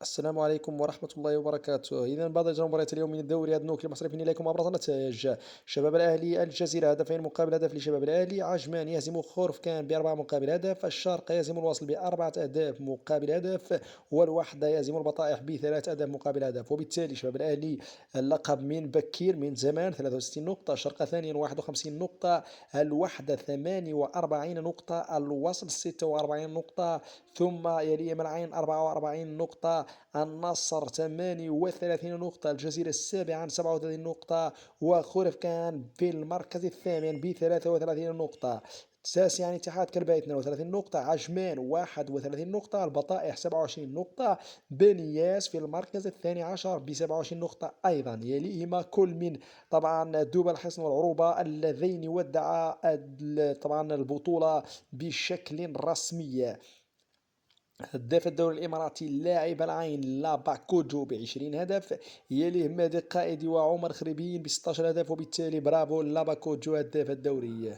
السلام عليكم ورحمة الله وبركاته. إذا بعد مباريات اليوم من الدوري النوكي المصرفي إليكم أبرز النتائج. شباب الأهلي الجزيرة هدفين مقابل هدف لشباب الأهلي. عجمان يهزم خورفكان بأربعة مقابل هدف. الشرق يهزم الوصل بأربعة أهداف مقابل هدف. والوحدة يهزم البطائح بثلاث أهداف مقابل هدف. وبالتالي شباب الأهلي اللقب من بكير من زمان 63 نقطة. الشرق ثانيا 51 نقطة. الوحدة 48 نقطة. الوصل 46 نقطة. ثم يلي العين 44 نقطة. النصر 38 نقطة. الجزيرة السابعة 37 نقطة. وخرف كان في المركز الثامن ب 33 نقطة. تاسعا اتحاد كلباء 32 نقطة. عجمان 31 نقطة. البطائح 27 نقطة. بنياس في المركز الثاني عشر ب 27 نقطة أيضا. يليهما كل من طبعا دوب الحصن والعروبة اللذين ودعا طبعا البطولة بشكل رسمي. هداف الدوري الإماراتي اللاعب العين لاباكوجو ب20 هدف. يليه مادي القائدي وعمر خريبين ب16 هدف. وبالتالي برافو لاباكوجو هداف الدوري.